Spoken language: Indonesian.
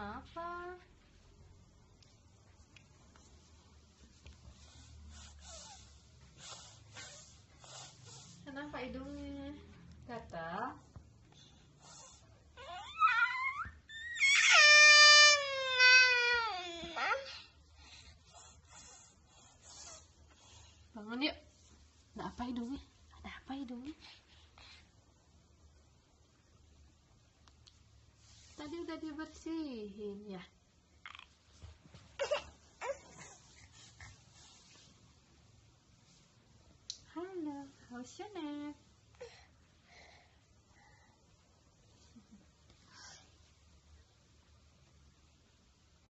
Kenapa? Kenapa hidungnya? Gatal? Bangun yuk. Ada apa hidungnya? Ada apa hidungnya? Tadi udah dibersihin ya. Halo, how's your nap?